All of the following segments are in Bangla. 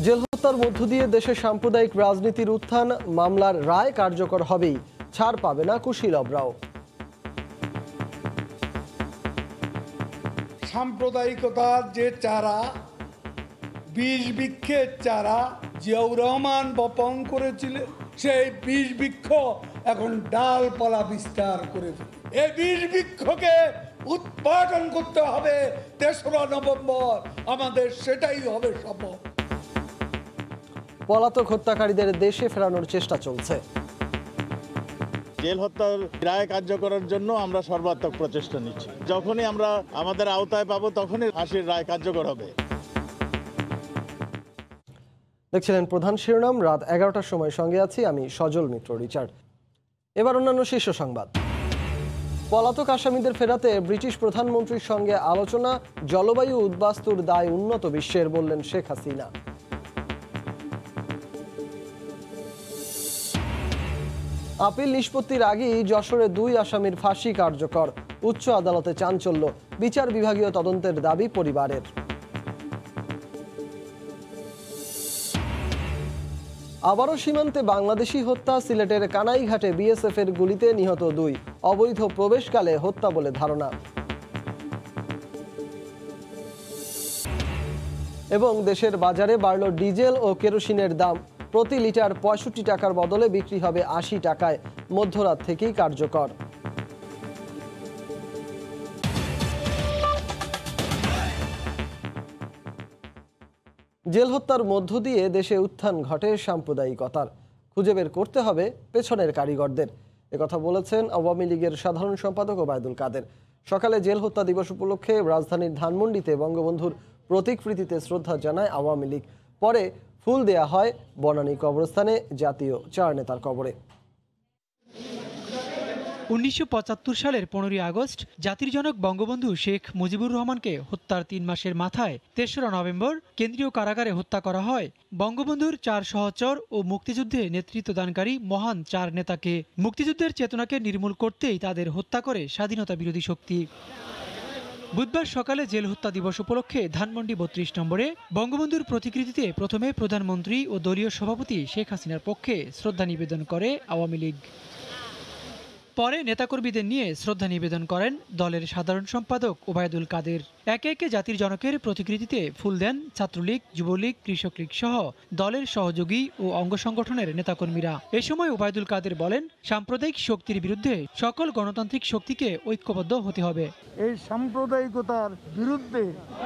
জেল হত্যার মধ্য দিয়ে দেশে সাম্প্রদায়িক রাজনীতির উত্থান, মামলার রায় কার্যকর হবেই, ছাড় পাবে না কুশীলবরাও। সাম্প্রদায়িকতার যে চারা, বিষ বৃক্ষের চারা জিয়াউর রহমান বপন করেছিলেন, সেই বিষ বৃক্ষ এখন ডালপালা বিস্তার করে এই বিষ বৃক্ষকে উৎপাদন করতে হবে ৩রা নভেম্বর, আমাদের সেটাই হবে শপথ। পলাতক হত্যাকারীদের দেশে ফেরানোর চেষ্টা চলছে। জেল হত্যার রায় কার্যকরের জন্য আমরা সর্বাত্মক প্রচেষ্টা নিচ্ছি। যখনই আমরা আমাদের আওতায় পাবো তখনই ফাঁসির রায় কার্যকর হবে। দেখছিলেন প্রধান শিরোনাম, রাত 11টার সময় সঙ্গে আছি আমি সজল মিত্র রিচার্ড। এবার অন্যান্য শীর্ষ সংবাদ। পলাতক আসামিদের ফেরাতে ব্রিটিশ প্রধানমন্ত্রীর সঙ্গে আলোচনা, জলবায়ু উদ্বাস্তুর দায় উন্নত বিশ্বের, বললেন শেখ হাসিনা। আপিল নিষ্পত্তির আগেই যশোরে 2 আসামির ফাঁসি কার্যকর, উচ্চ আদালতে চাঞ্চল্য, বিচার বিভাগীয় তদন্তের দাবি পরিবারের। আবারও সীমান্তে বাংলাদেশি হত্যা, সিলেটের কানাইঘাটে বিএসএফ এর গুলিতে নিহত 2, অবৈধ প্রবেশকালে হত্যা বলে ধারণা। এবং দেশের বাজারে বাড়ল ডিজেল ও কেরোসিনের দাম, প্রতি লিটার 65 টাকার বদলে বিক্রি হবে 80 টাকায়, মধ্যরাত থেকেই কার্যকর। জেল হত্যার মধ্য দিয়ে দেশে উত্থান ঘটে সাম্প্রদায়িকতার, খুঁজে বের করতে হবে পেছনের কারিগরদের, একথা বলেছেন আওয়ামী লীগের সাধারণ সম্পাদক ওবায়দুল কাদের। সকালে জেল হত্যা দিবস উপলক্ষে রাজধানীর ধানমন্ডিতে বঙ্গবন্ধুর প্রতিকৃতিতে শ্রদ্ধা জানায় আওয়ামী লীগ। পরে ফুল দেয়া হয় বনানী কবরস্থানে জাতীয় 4 নেতার কবরে। 1975 সালের 15ই আগস্ট জাতির জনক বঙ্গবন্ধু শেখ মুজিবুর রহমানকে হত্যার 3 মাসের মাথায় 3রা নভেম্বর কেন্দ্রীয় কারাগারে হত্যা করা হয় বঙ্গবন্ধুর 4 সহচর ও মুক্তিযুদ্ধে নেতৃত্বদানকারী মহান 4 নেতাকে। মুক্তিযুদ্ধের চেতনাকে নির্মূল করতেই তাদের হত্যা করে স্বাধীনতা বিরোধী শক্তি। বুধবার সকালে জেল হত্যা দিবস উপলক্ষে ধানমন্ডি 32 নম্বরে বঙ্গবন্ধুর প্রতিকৃতিতে প্রথমে প্রধানমন্ত্রী ও দলীয় সভাপতি শেখ হাসিনার পক্ষে শ্রদ্ধা নিবেদন করে আওয়ামী লীগ। পরে নেতাকর্মীদের নিয়ে শ্রদ্ধা নিবেদন করেন দলের সাধারণ সম্পাদক ওবায়দুল কাদের। একে একে জাতির জনকের প্রতিকৃতিতে ফুল দেন ছাত্রলীগ, যুবলীগ, কৃষক লীগ সহ দলের সহযোগী ও অঙ্গ সংগঠনের নেতাকর্মীরা। এ সময় ওবায়দুল কাদের বলেন, সাম্প্রদায়িক শক্তির বিরুদ্ধে সকল গণতান্ত্রিক শক্তিকে ঐক্যবদ্ধ হতে হবে। এই সাম্প্রদায়িকতার বিরুদ্ধে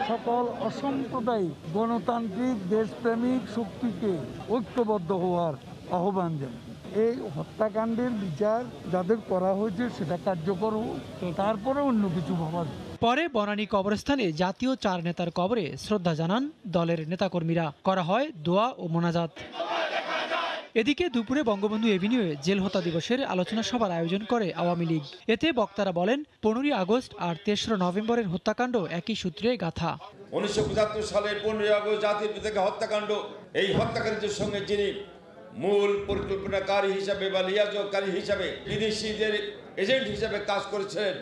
সকল অসাম্প্রদায়িক গণতান্ত্রিক দেশপ্রেমিক শক্তিকে ঐক্যবদ্ধ হওয়ার আহ্বান জানাই। এই হত্যাকাণ্ডের বিচার যাদের করা হয়েছে সেটা কার্যকর হোক, তারপরে অন্য কিছু ভাবা। পরে বনানী কবরস্থানে জাতীয় 4 নেতার কবরে শ্রদ্ধা জানান দলের নেতাকর্মীরা। করা হয় দোয়া ও মোনাজাত। এদিকে দুপুরে বঙ্গবন্ধু এভিনিউয়ে জেল হত্যা দিবসের আলোচনা সভার আয়োজন করে আওয়ামী লীগ। এতে বক্তারা বলেন, 15ই আগস্ট আর 3রা নভেম্বরের হত্যাকাণ্ড একই সূত্রে গাঁথা। 1975 সালের 15ই আগস্ট জাতির পিতাকে হত্যাকাণ্ড, এই হত্যাকারীদের সঙ্গে যিনি মূল পরিকল্পনাকারী হিসাবে বা লিয়াজকারী হিসাবে বিদেশিদের এজেন্ট হিসাবে কাজ করেছেন,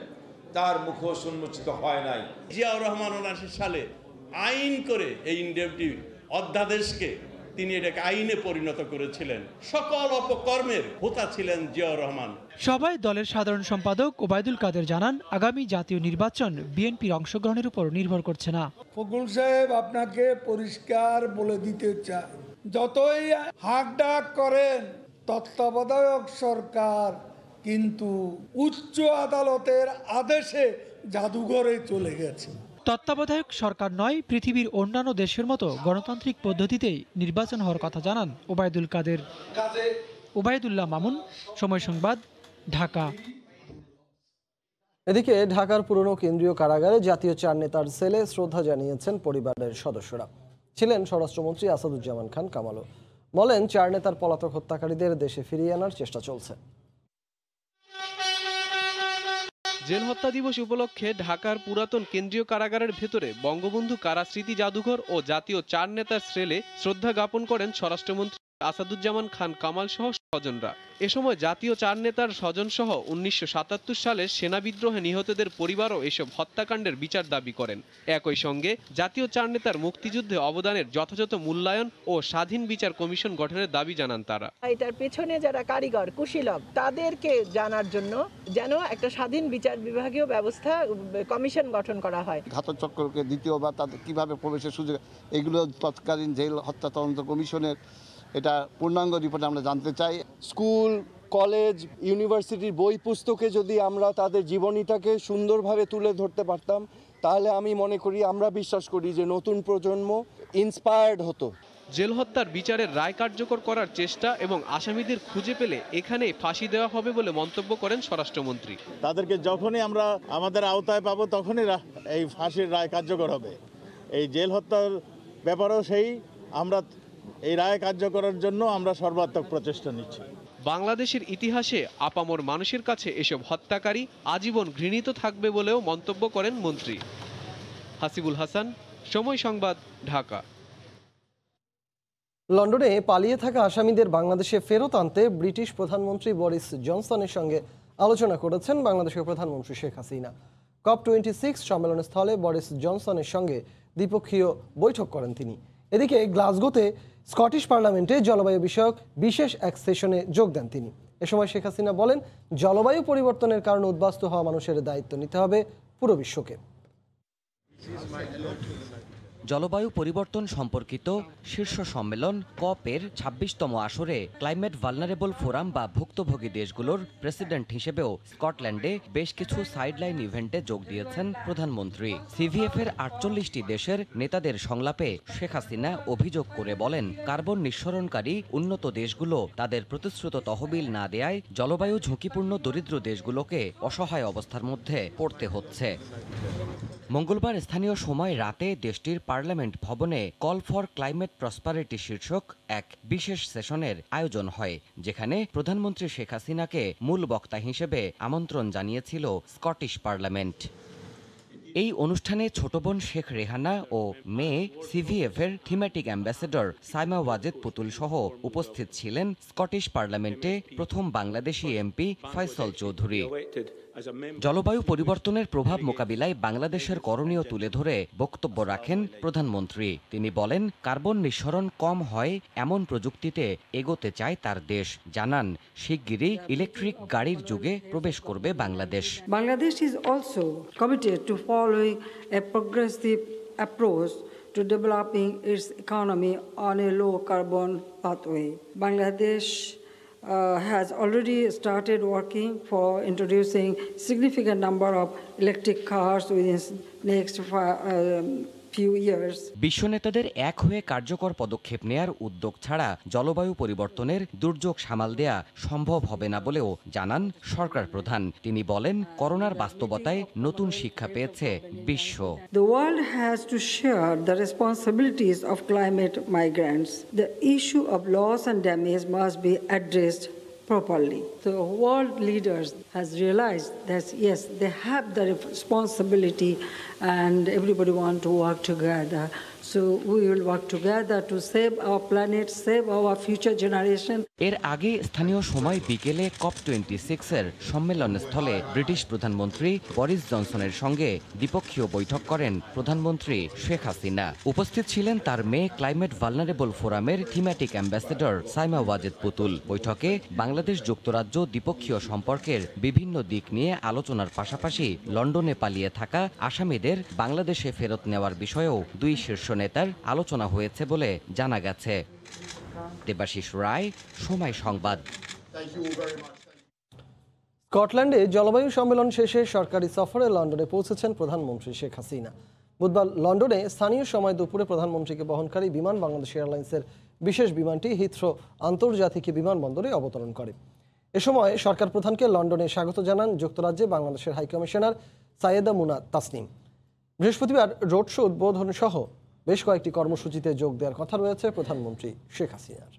তার মুখোশ উন্মোচিত হয় নাই। জিয়াউর রহমান 79 সালে আইন করে এই ইন্ডেমটি অধ্যাদেশকে তিনি এটাকে আইনে পরিণত করেছিলেন। সকল অপকর্মের হোতা ছিলেন জিয়াউর রহমান। সভায় দলের সাধারণ সম্পাদক ওবায়দুল কাদের জানান, আগামী জাতীয় নির্বাচন বিএনপির অংশগ্রহণের উপর নির্ভর করছে না। ফখরুল সাহেব আপনাকে পরিষ্কার বলে দিতে চাই, যতই হাঁক ডাক করেন তত্ত্বাবধায়ক সরকার কিন্তু উচ্চ আদালতের আদেশে জাদুঘরে চলে গেছে। তত্ত্বাবধায়ক সরকার নয়, পৃথিবীর অন্যান্য দেশের মতো গণতান্ত্রিক পদ্ধতিতেই নির্বাচন হওয়ার কথা জানান ওবায়দুল কাদের। ওবায়দুল্লাহ মামুন, সময় সংবাদ, ঢাকা। এদিকে ঢাকার পুরনো কেন্দ্রীয় কারাগারে জাতীয় 4 নেতার সেলে শ্রদ্ধা জানিয়েছেন পরিবারের সদস্যরা। ছিলেন স্বরাষ্ট্রমন্ত্রী আসাদুজ্জামান খান কামালও। বলেন, 4 নেতার পলাতক হত্যাকারীদের দেশে ফিরিয়ে আনার চেষ্টা চলছে। জেল হত্যা দিবস উপলক্ষে ঢাকার পুরাতন কেন্দ্রীয় কারাগারের ভেতরে বঙ্গবন্ধু কারা স্মৃতি জাদুঘর ও জাতীয় 4 নেতার সেলে শ্রদ্ধা জ্ঞাপন করেন স্বরাষ্ট্রমন্ত্রী আসাদুজ্জামান খান কামাল সহ স্বজনরা। এ সময় জাতীয় চার নেতার স্বজনসহ 1977 সালের সেনা বিদ্রোহে নিহতদের পরিবারও এসব হত্যাকাণ্ডের বিচার দাবি করেন। একই সঙ্গে জাতীয় চার নেতার মুক্তিযুদ্ধে অবদানের যথাযথ মূল্যায়ন ও স্বাধীন বিচার কমিশন গঠনের দাবি জানান তারা। এটার পেছনে যারা কারিগর কুশীলব তাদেরকে জানার জন্য যেন একটা স্বাধীন বিচার বিভাগীয় ব্যবস্থা কমিশন গঠন করা হয়। ঘাতক চক্রকে দ্বিতীয়বার তাদের কিভাবে প্রবেশের সুযোগ, এগুলো তৎকালীন জেল হত্যা তদন্ত কমিশনের এটা পূর্ণাঙ্গ রিপোর্ট আমরা জানতে চাই। স্কুল, কলেজ, ইউনিভার্সিটির বই পুস্তকে যদি আমরা তাদের জীবনীটাকে সুন্দরভাবে তুলে ধরতে পারতাম, তাহলে আমি মনে করি, আমরা বিশ্বাস করি যে নতুন প্রজন্ম ইন্সপায়ার্ড হতো। জেল হত্যার বিচারের রায় কার্যকর করার চেষ্টা এবং আসামিদের খুঁজে পেলে এখানে ফাঁসি দেওয়া হবে বলে মন্তব্য করেন স্বরাষ্ট্রমন্ত্রী। তাদেরকে যখনই আমরা আমাদের আওতায় পাবো তখনই এই ফাঁসির রায় কার্যকর হবে। এই জেল হত্যার ব্যাপারেও আমরা এই রায় কার্যকরের জন্য আমরা সর্বাত্মক প্রচেষ্টা নিচ্ছি। বাংলাদেশের ইতিহাসে আপামর মানুষের কাছে এসব হত্যাকারী আজীবন ঘৃণিত থাকবে বলেও মন্তব্য করেন মন্ত্রী। হাসিবুল হাসান, সময় সংবাদ, ঢাকা। লন্ডনে পালিয়ে থাকা আসামিদের বাংলাদেশে ফেরত আনতে ব্রিটিশ প্রধানমন্ত্রী বরিস জনসনের সঙ্গে আলোচনা করেছেন বাংলাদেশের প্রধানমন্ত্রী শেখ হাসিনা। COP26 সম্মেলন স্থলে বরিস জনসনের সঙ্গে দ্বিপক্ষীয় বৈঠক করেন তিনি। এদিকে গ্লাসগোতে স্কটিশ পার্লামেন্টে জলবায়ু বিষয়ক বিশেষ এক সেশনে যোগ দেন তিনি। এ সময় শেখ হাসিনা বলেন, জলবায়ু পরিবর্তনের কারণে উদ্বাস্তু হওয়া মানুষের দায়িত্ব নিতে হবে পুরো বিশ্বকে। জলবায়ু পরিবর্তন সম্পর্কিত শীর্ষ সম্মেলন COP-এর 26তম আসরে ক্লাইমেট ভালনারেবল ফোরাম বা ভুক্তভোগী দেশগুলোর প্রেসিডেন্ট হিসেবেও স্কটল্যান্ডে বেশ কিছু সাইডলাইন ইভেন্টে যোগ দিয়েছেন প্রধানমন্ত্রী। CVF-এর 48টি দেশের নেতাদের সংলাপে শেখ হাসিনা অভিযোগ করে বলেন, কার্বন নিঃসরণকারী উন্নত দেশগুলো তাদের প্রতিশ্রুত তহবিল না দেয়ায় জলবায়ু ঝুঁকিপূর্ণ দরিদ্র দেশগুলোকে অসহায় অবস্থার মধ্যে পড়তে হচ্ছে। মঙ্গলবার স্থানীয় সময় রাতে দেশটির পার্লামেন্ট ভবনে কল ফর ক্লাইমেট প্রসপারিটি শীর্ষক এক বিশেষ সেশনের আয়োজন হয়, যেখানে প্রধানমন্ত্রী শেখ হাসিনাকে মূল বক্তা হিসেবে আমন্ত্রণ জানিয়েছিল স্কটিশ পার্লামেন্ট। এই অনুষ্ঠানে ছোট বোন শেখ রেহানা ও মেয়ে CVF-এর থিমেটিক অ্যাম্বাসেডর সাইমা ওয়াজেদ পুতুল সহ উপস্থিত ছিলেন স্কটিশ পার্লামেন্টে প্রথম বাংলাদেশি MP ফয়সল চৌধুরী। জলবায়ু পরিবর্তনের প্রভাব মোকাবিলায় বাংলাদেশের করণীয় তুলে ধরে বক্তব্য রাখেন প্রধানমন্ত্রী। তিনি বলেন, কার্বন নিঃসরণ কম হয় এমন প্রযুক্তিতে এগোতে চায় তার দেশ। জানান, শিগগিরই ইলেকট্রিক গাড়ির যুগে প্রবেশ করবে Bangladesh. Bangladesh is also committed to following a progressive approach to developing its economy on a low carbon pathway. Bangladesh has already started working for introducing significant number of electric cars within next few years. বিশ্ব নেতাদের এক হয়ে কার্যকর পদক্ষেপ নেয়ার উদ্যোগ ছাড়া জলবায়ু পরিবর্তনের দুর্যোগ সামাল দেয়া সম্ভব হবে না বলেও জানান সরকার প্রধান। তিনি বলেন, করোনার বাস্তবতায় নতুন শিক্ষা পেয়েছে বিশ্ব। The world has to share the responsibilities of climate migrants. The issue of loss and damage must be addressed properly. The world leaders has realized that yes, they have the responsibility and everybody want to work together. So we will work together to save our planet, save our future generation. এর আগে স্থানীয় সময় বিকেলে COP26-এর সম্মেলন স্থলে ব্রিটিশ প্রধানমন্ত্রী বরিস জনসনের সঙ্গে দ্বিপক্ষীয় বৈঠক করেন প্রধানমন্ত্রী শেখ হাসিনা। উপস্থিত ছিলেন তার মেয়ে ক্লাইমেট ভালনারেবল ফোরামের থিমেটিক অ্যাম্বাসেডর সাইমা ওয়াজেদ পুতুল। বৈঠকে বাংলাদেশ যুক্তরাজ্য দ্বিপক্ষীয় সম্পর্কের বিভিন্ন দিক নিয়ে আলোচনার পাশাপাশি লন্ডনে পালিয়ে থাকা আসামিদের বাংলাদেশে ফেরত নেওয়ার বিষয়েও দুই শীর্ষ নেতার আলোচনা হয়েছে বলে জানা গেছে। দেবাশিস রায়, সময় সংবাদ। স্কটল্যান্ডে জলবায়ু সম্মেলন শেষে সরকারি সফরে লন্ডনে পৌঁছেছেন প্রধানমন্ত্রী শেখ হাসিনা। বুধবার লন্ডনে স্থানীয় সময় দুপুরে প্রধানমন্ত্রীকে বহনকারী বিমান বাংলাদেশ এয়ারলাইন্সের বিশেষ বিমানটি হিথ্রো আন্তর্জাতিক বিমানবন্দরে অবতরণ করে। এ সময় সরকার প্রধানকে লন্ডনে স্বাগত জানান যুক্তরাজ্যে বাংলাদেশের হাইকমিশনার সাইয়েদা মুনা তাসনিম। বৃহস্পতিবার রোড শো উদ্বোধন সহ বেশ কয়েকটি কর্মসূচিতে যোগ দেওয়ার কথা রয়েছে প্রধানমন্ত্রী শেখ হাসিনার।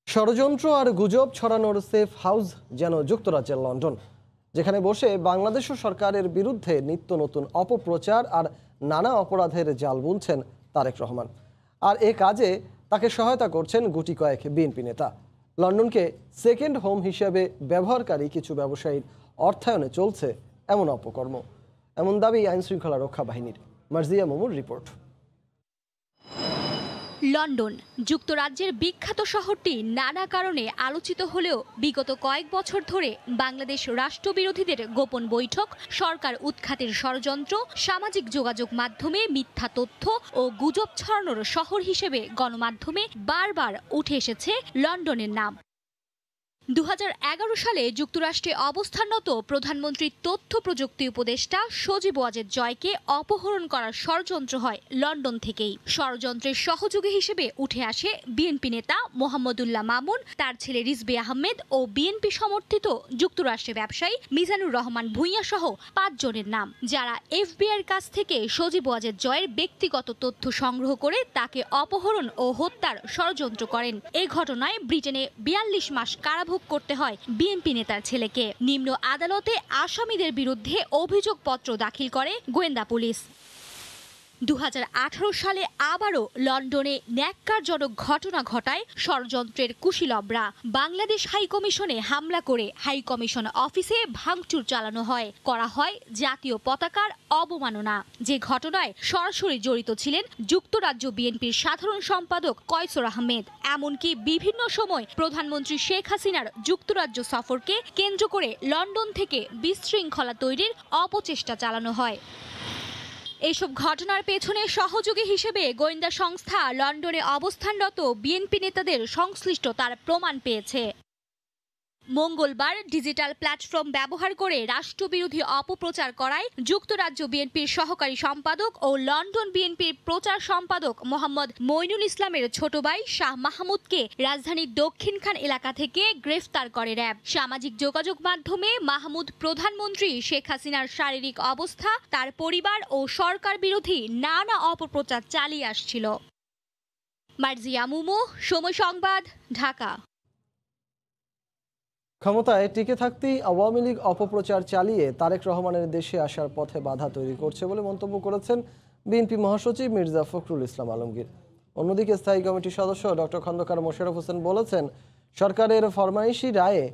ষড়যন্ত্র আর গুজব ছড়ানোর সেফ হাউস যেন যুক্তরাজ্যের লন্ডন। যেখানে বসে বাংলাদেশ সরকারের বিরুদ্ধে নিত্য নতুন অপপ্রচার আর নানা অপরাধের জাল বুনছেন তারেক রহমান। আর এ কাজে তাকে সহায়তা করছেন গুটি কয়েক বিএনপি নেতা। লন্ডনকে সেকেন্ড হোম হিসেবে ব্যবহারকারী কিছু ব্যবসায়ীর অর্থায়নে চলছে এমন অপকর্ম, এমন দাবি আইনশৃঙ্খলা রক্ষা বাহিনীর। মার্জিয়া মুমুর রিপোর্ট। লন্ডন যুক্তরাজ্যের বিখ্যাত শহরটি নানা কারণে আলোচিত হলেও বিগত কয়েক বছর ধরে বাংলাদেশ রাষ্ট্রবিরোধীদের গোপন বৈঠক, সরকার উৎখাতের ষড়যন্ত্র, সামাজিক যোগাযোগ মাধ্যমে মিথ্যা তথ্য ও গুজব ছড়ানোর শহর হিসেবে গণমাধ্যমে বারবার উঠে এসেছে লন্ডনের নাম। 2011 সালে যুক্তরাষ্ট্রে অবস্থানরত প্রধানমন্ত্রীর তথ্য প্রযুক্তি উপদেষ্টা সজীব ওয়াজেদ জয়কে অপহরণ করার ষড়যন্ত্র হয় লন্ডন থেকেই। ষড়যন্ত্রের সহযোগী হিসেবে উঠে আসে বিএনপি নেতা মোহাম্মদুল্লাহ মামুন, তার ছেলে রিজভী আহমেদ ও বিএনপি সমর্থিত যুক্তরাষ্ট্রের ব্যবসায়ী মিজানুর রহমান ভূঁইয়া সহ 5 জনের নাম, যারা এফবিআইয়ের কাছ থেকে সজীব ওয়াজেদ জয়ের ব্যক্তিগত তথ্য সংগ্রহ করে তাকে অপহরণ ও হত্যার ষড়যন্ত্র করেন। এই ঘটনায় ব্রিটেনে 42 মাস কারাভোগ করতে হয় বিএনপি নেতার ছেলেকে। নিম্ন আদালতে আসামিদের বিরুদ্ধে অভিযোগপত্র দাখিল করে গোয়েন্দা পুলিশ। 2018 সালে আবারও লন্ডনে ন্যাক্কারজনক ঘটনা ঘটায় ষড়যন্ত্রের কুশীলবরা। বাংলাদেশ হাইকমিশনে হামলা করে হাইকমিশন অফিসে ভাঙচুর চালানো হয়, করা হয় জাতীয় পতাকার অবমাননা, যে ঘটনায় সরাসরি জড়িত ছিলেন যুক্তরাজ্য বিএনপির সাধারণ সম্পাদক কয়সর আহমেদ। এমনকি বিভিন্ন সময় প্রধানমন্ত্রী শেখ হাসিনার যুক্তরাজ্য সফরকে কেন্দ্র করে লন্ডন থেকে বিশৃঙ্খলা তৈরির অপচেষ্টা চালানো হয়। এইসব ঘটনার পেছনে সহযোগী হিসেবে গোয়েন্দা সংস্থা লন্ডনে অবস্থানরত বিএনপি নেতাদের সংশ্লিষ্টতার প্রমাণ পেয়েছে। মঙ্গলবার ডিজিটাল প্ল্যাটফর্ম ব্যবহার করে রাষ্ট্রবিরোধী অপপ্রচার করায় যুক্তরাজ্য বিএনপির সহকারী সম্পাদক ও লন্ডন বিএনপির প্রচার সম্পাদক মোহাম্মদ মইনুল ইসলামের ছোট ভাই শাহ মাহমুদকে রাজধানীর দক্ষিণখান এলাকা থেকে গ্রেফতার করে র্যাব। সামাজিক যোগাযোগ মাধ্যমে মাহমুদ প্রধানমন্ত্রী শেখ হাসিনার শারীরিক অবস্থা, তার পরিবার ও সরকার বিরোধী নানা অপপ্রচার চালিয়ে আসছিল। মার্জিয়া মুমু, সময় সংবাদ, ঢাকা। ক্ষমতায় টিকে থাকতেই আওয়ামী লীগ অপপ্রচার চালিয়ে তারেক রহমানের দেশে আসার পথে বাধা তৈরি করছে বলে মন্তব্য করেছেন বিএনপি মহাসচিব মির্জা ফখরুল ইসলাম আলমগীর। অন্যদিকে স্থায়ী কমিটির সদস্য ডক্টর খন্দকার মোশাররফ হোসেন বলেছেন, সরকারের ফরমাইশি রায়ে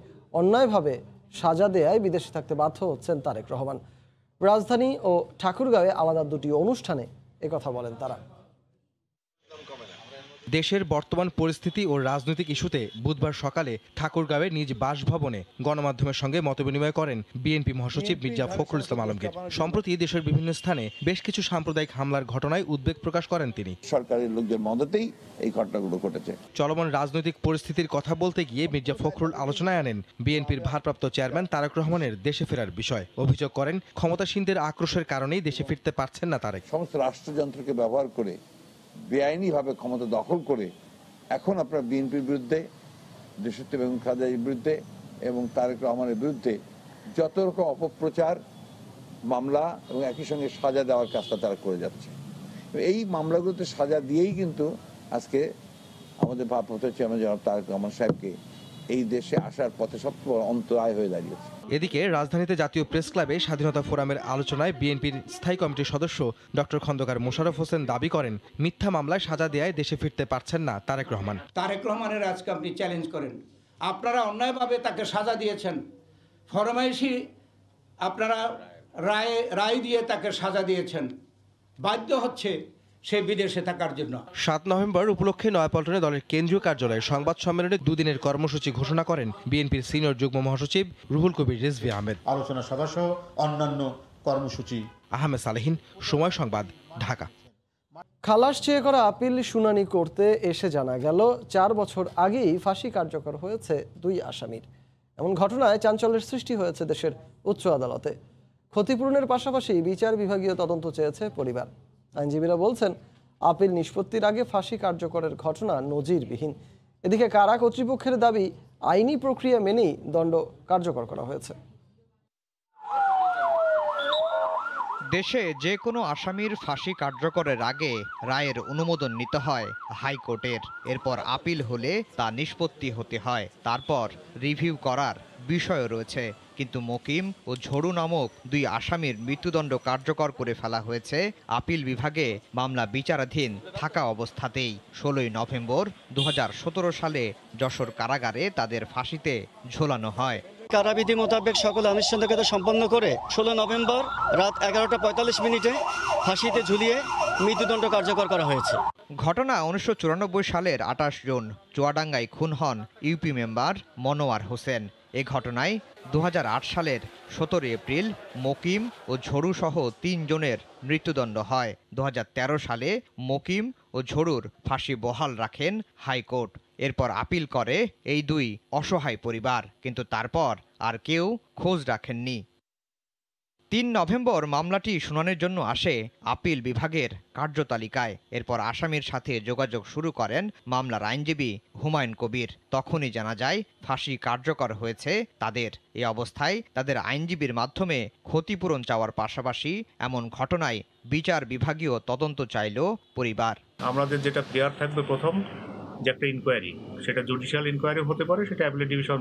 অন্যায়ভাবে সাজা দেয়ায় বিদেশে থাকতে বাধ্য হচ্ছেন তারেক রহমান। রাজধানী ও ঠাকুরগাঁওয়ে আলাদা দুটি অনুষ্ঠানে একথা বলেন তারা। দেশের বর্তমান পরিস্থিতি ও রাজনৈতিক ইস্যুতে বুধবার সকালে ঠাকুরগাঁওয়ে নিজ বাসভবনে গণমাধ্যমের সঙ্গে মতবিনিময় করেন বিএনপি মহাসচিব মির্জা ফখরুল ইসলাম আলমগীর। সম্প্রতি দেশের বিভিন্ন স্থানে বেশ কিছু সাম্প্রদায়িক হামলার ঘটনায় উদ্বেগ প্রকাশ করেন তিনি। সরকারের লোকদের মদতেই এই ঘটনাগুলো ঘটেছে। চলমান রাজনৈতিক পরিস্থিতির কথা বলতে গিয়ে মির্জা ফখরুল আলোচনায় আনেন বিএনপির ভারপ্রাপ্ত চেয়ারম্যান তারেক রহমানের দেশে ফেরার বিষয়। অভিযোগ করেন, ক্ষমতাসীনদের আক্রোশের কারণেই দেশে ফিরতে পারছেন না তারেক। সমস্ত রাষ্ট্রযন্ত্রকে ব্যবহার করে বেআইনিভাবে ক্ষমতা দখল করে এখন আপনার বিএনপির বিরুদ্ধে, দেশত্ব বেগম খালেদার বিরুদ্ধে এবং তারেক রহমানের বিরুদ্ধে যত রকম অপপ্রচার, মামলা এবং একই সঙ্গে সাজা দেওয়ার কাজটা তারা করে যাচ্ছে। এই মামলাগুলোতে সাজা দিয়েই কিন্তু আজকে আমাদের ভারপ্রাপ্ত চেয়ারম্যান জনাব তারেক রহমান সাহেবকে এই দেশে আসার পথে সবচেয়ে বড় অন্তরায় হয়ে দাঁড়িয়েছে। এদিকে রাজধানীতে জাতীয় প্রেস ক্লাবে স্বাধীনতা ফোরামের আলোচনায় বিএনপির স্থায়ী কমিটির সদস্য ডক্টর খন্দকার মোশাররফ হোসেন দাবি করেন, মিথ্যা মামলায় সাজা দেয়ায় দেশে ফিরতে পারছেন না তারেক রহমান। তারেক রহমানের আজকে আপনি চ্যালেঞ্জ করেন, আপনারা অন্যায়ভাবে তাকে সাজা দিয়েছেন, ফরমাইশি আপনারা রায় দিয়ে তাকে সাজা দিয়েছেন, বাধ্য হচ্ছে সে বিদেশে থাকার জন্য। 7 নভেম্বর উপলক্ষে নয়াপল্টনে দলের কেন্দ্রীয় কার্যালয়ে সংবাদ সম্মেলনে দুদিনের কর্মসূচি ঘোষণা করেন বিএনপির সিনিয়র যুগ্ম মহাসচিব রুহুল কবির রিজভী আহমেদ। আলোচনা সভা সহ অন্যান্য কর্মসূচি। আহমেদ সালেহীন, সময় সংবাদ, ঢাকা। খালাস চেয়ে করা আপিল শুনানি করতে এসে জানা গেল 4 বছর আগেই ফাঁসি কার্যকর হয়েছে 2 আসামির। এমন ঘটনায় চাঞ্চল্যের সৃষ্টি হয়েছে দেশের উচ্চ আদালতে। ক্ষতিপূরণের পাশাপাশি বিচার বিভাগীয় তদন্ত চেয়েছে পরিবার। আইনজীবীরা বলছেন, আপিল নিষ্পত্তির আগে ফাঁসি কার্যকরের ঘটনা নজিরবিহীন। এদিকে কারা কর্তৃপক্ষের দাবি, আইনি প্রক্রিয়া মেনেই দণ্ড কার্যকর করা হয়েছে। দেশে যে কোনো আসামির ফাঁসি কার্যকরের আগে রায়ের অনুমোদন নিতে হয় হাইকোর্টের। এরপর আপিল হলে তা নিষ্পত্তি হতে হয়, তারপর রিভিউ করার বিষয় রয়েছে। কিন্তু মকিম ও ঝড়ু নামক দুই আসামির মৃত্যুদণ্ড কার্যকর করে ফেলা হয়েছে আপিল বিভাগে মামলা বিচারাধীন থাকা অবস্থাতেই। 16 নভেম্বর 2017 সালে যশোর কারাগারে তাদের ফাঁসিতে ঝোলানো হয়। কারাবিধি মোতাবেক সকল আনুষ্ঠানিকতা সম্পন্ন করে 16 নভেম্বর রাত 11:45 ফাঁসিতে ঝুলিয়ে মৃত্যুদণ্ড কার্যকর করা হয়েছে। ঘটনা 1994 সালের 28 জুন চুয়াডাঙ্গায় খুন হন ইউপি মেম্বার মনোয়ার হোসেন। এ ঘটনায় 2008 সালের 17 এপ্রিল মকিম ও ঝড়ু সহ 3 জনের মৃত্যুদণ্ড হয়। 2013 সালে মকিম ও ঝড়ুর ফাঁসি বহাল রাখেন হাইকোর্ট। এরপর আপিল করে এই দুই অসহায় পরিবার, কিন্তু তারপর আর কেউ খোঁজ রাখেননি। 3 নভেম্বর মামলাটি শুনানির জন্য আসে আপিল বিভাগের কার্যতালিকায়। এরপর আসামির সাথে যোগাযোগ শুরু করেন মামলার আইনজীবী হুমায়ুন কবির। তখনই জানা যায় ফাঁসি কার্যকর হয়েছে তাদের। এই অবস্থায় তাদের আইনজীবীর মাধ্যমে ক্ষতিপূরণ চাওয়ার পাশাপাশি এমন ঘটনায় বিচার বিভাগীয় তদন্ত চাইল পরিবার। আমাদের যেটা প্রেয়ার থাকবে প্রথম যে একটা ইনকোয়ারি, সেটা জুডিশিয়াল ইনকোয়ারি হতে পারে, সেটা অ্যাপিলেট ডিভিশন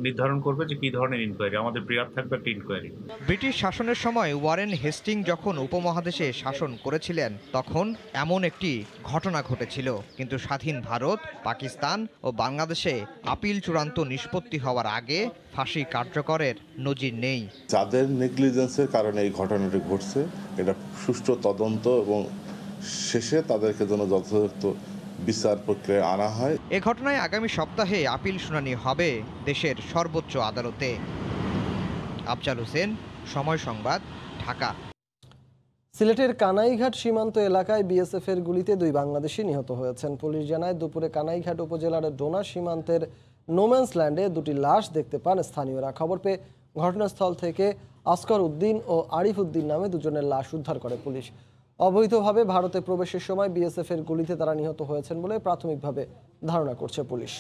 নির্ধারণ করবে যে কী ধরনের ইনকোয়ারি। আমাদের প্রেয়ার থাকবে একটা ইনকোয়ারি। ব্রিটিশ শাসনের সময় ওয়ারেন হেস্টিং যখন উপমহাদেশে শাসন করেছিলেন তখন এমন একটি ঘটনা ঘটেছিল, কিন্তু স্বাধীন ভারত, পাকিস্তান ও বাংলাদেশে আপিল চূড়ান্ত নিষ্পত্তি হওয়ার আগে ফাঁসি কার্যকরের নজির নেই। যাদের নেগলিজেন্সের কারণে এই ঘটনাটি ঘটছে, এটা সুষ্ঠু তদন্ত এবং শেষে তাদেরকে যেন যথাযথ বিচার প্রক্রিয়ায় আনা হয়। এ ঘটনায় আগামী সপ্তাহে আপিল শুনানি হবে দেশের সর্বোচ্চ আদালতে। আফজাল হোসেন, সময় সংবাদ, ঢাকা। সিলেটের কানাইঘাট সীমান্ত এলাকায় বিএসএফের গুলিতে 2 বাংলাদেশি নিহত হয়েছেন। পুলিশ জানায় দুপুরে কানাইঘাট উপজেলার ডোনা সীমান্তের নোম্যান্স ল্যান্ডে 2টি লাশ দেখতে পান স্থানীয়রা। খবর পেয়ে ঘটনাস্থল থেকে আসগর উদ্দিন ও আরিফ উদ্দিন নামে 2 জনের লাশ উদ্ধার করে পুলিশ। অবৈধভাবে ভারতে প্রবেশের সময় বিএসএফের গুলিতে তারা নিহত হয়েছেন বলে প্রাথমিকভাবে ধারণা করছে পুলিশ।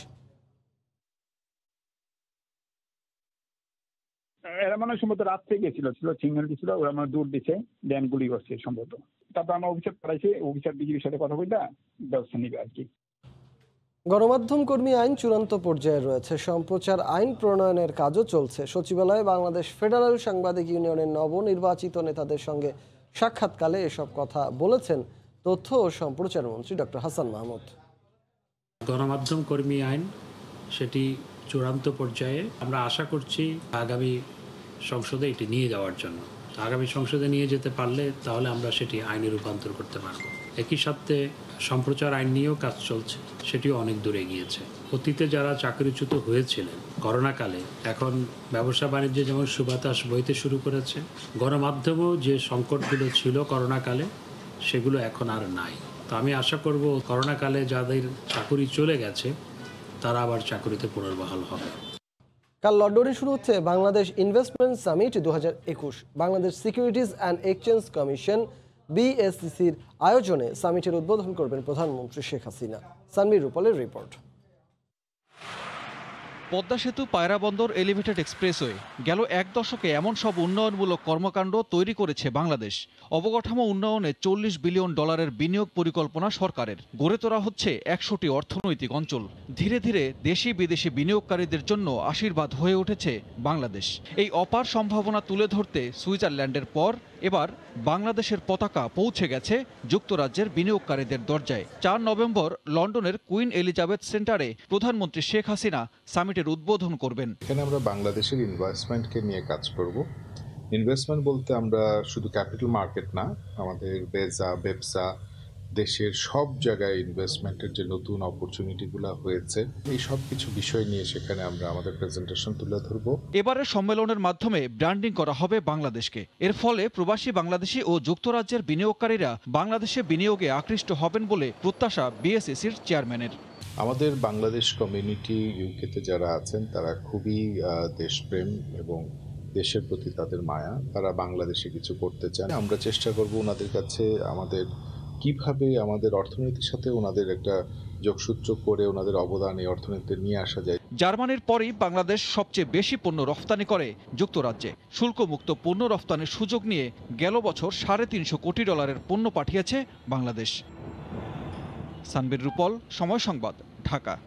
এরা মানে সম্ভবত রাত্রে গেছিল, সিগন্যাল দিছিল, ওরা মানে দূর দিছে, দেন গুলি করছে সম্ভবত। তারপর আমরা অফিসার পাঠাইছি, অফিসার বিজিবির সাথে কথা বলতে ব্যবস্থা নিবে আর কি। গণমাধ্যম কর্মী আইন চূড়ান্ত পর্যায়ে রয়েছে, সম্প্রচার আইন প্রণয়নের কাজও চলছে। সচিবালয়ে বাংলাদেশ ফেডারেল সাংবাদিক ইউনিয়নের নবনির্বাচিত নেতাদের সঙ্গে সাক্ষাৎকালে এসব কথা বলেছেন তথ্য ও সম্প্রচার মন্ত্রী ডক্টর হাসান মাহমুদ। গণমাধ্যম কর্মী আইন সেটি চূড়ান্ত পর্যায়ে, আমরা আশা করছি আগামী সংসদে এটি নিয়ে যাওয়ার জন্য। আগামী সংসদে নিয়ে যেতে পারলে তাহলে আমরা সেটি আইনে রূপান্তর করতে পারব। একই সাথে সম্প্রচার আইন নিয়েও কাজ চলছে, সেটিও অনেক দূরে গিয়েছে। অতীতে যারা চাকরিচ্যুত হয়েছিলেন করোনাকালে, এখন ব্যবসা বাণিজ্যে যেমন সুবাতাস বইতে শুরু করেছে, গণমাধ্যমেও যে সংকটগুলো ছিল করোনাকালে সেগুলো এখন আর নাই। তো আমি আশা করব করোনাকালে যাদের চাকরি চলে গেছে তারা আবার চাকরিতে পুনর্বহাল হবে। কাল লন্ডনে শুরু হচ্ছে Bangladesh investment summit 2021। Bangladesh securities and exchange commission বিএসসিসির আয়োজনে সামিটের উদ্বোধন করবেন প্রধানমন্ত্রী শেখ হাসিনা। সানভীর রূপলের রিপোর্ট। পদ্মা সেতু, পায়রা বন্দর, এলিভেটেড এক্সপ্রেসওয়ে, গেল 1 দশকে এমন সব উন্নয়নমূলক কর্মকাণ্ড তৈরি করেছে বাংলাদেশ। অবকাঠামো উন্নয়নে $40 বিলিয়ন বিনিয়োগ পরিকল্পনা সরকারের। গড়ে তোলা হচ্ছে 100টি অর্থনৈতিক অঞ্চল। ধীরে ধীরে দেশি বিদেশি বিনিয়োগকারীদের জন্য আশীর্বাদ হয়ে উঠেছে বাংলাদেশ। এই অপার সম্ভাবনা তুলে ধরতে সুইজারল্যান্ডের পর এবার বাংলাদেশের পতাকা পৌঁছে গেছে যুক্তরাজ্যের বিনিয়োগকারীদের দরজায়। 4 নভেম্বর লন্ডনের কুইন এলিজাবেথ সেন্টারে প্রধানমন্ত্রী শেখ হাসিনা সামিটের উদ্বোধন করবেন। এখানে আমরা বাংলাদেশের ইনভেস্টমেন্টকে নিয়ে কাজ করব। ইনভেস্টমেন্ট বলতে আমরা শুধু ক্যাপিটাল মার্কেট না, আমাদের ব্যবসা, দেশের সব জায়গায় ইনভেস্টমেন্টের যে নতুন অপরচুনিটিগুলো হয়েছে, এই সব কিছু বিষয় নিয়ে সেখানে আমরা আমাদের প্রেজেন্টেশন তুলে ধরব। এবারের সম্মেলনের মাধ্যমে ব্র্যান্ডিং করা হবে বাংলাদেশকে। এর ফলে প্রবাসী বাংলাদেশি ও যুক্তরাজ্যের বিনিয়োগকারীরা বাংলাদেশে বিনিয়োগে আকৃষ্ট হবেন বলে প্রত্যাশা বিএসসিসির চেয়ারম্যানের। আমাদের বাংলাদেশ কমিউনিটি ইউকেতে যারা আছেন তারা খুবই দেশপ্রেম এবং দেশের প্রতি তাদের মায়া, তারা বাংলাদেশে কিছু করতে চান। আমরা চেষ্টা করব ওনাদের কাছে আমাদের কিভাবে আমাদের অর্থনীতির সাথে ওনাদের একটা যোগসূত্র করে ওনাদের অবদান এই অর্থনীতিতে নিয়ে আসা যায়। জার্মানির পরই বাংলাদেশ সবচেয়ে বেশি পণ্য রফতানি করে যুক্তরাজ্যে। শুল্কমুক্ত পণ্য রফতানির সুযোগ নিয়ে গেল বছর $350 কোটি পণ্য পাঠিয়েছে বাংলাদেশ। সানবীর রূপল, সময় সংবাদ, ঢাকা।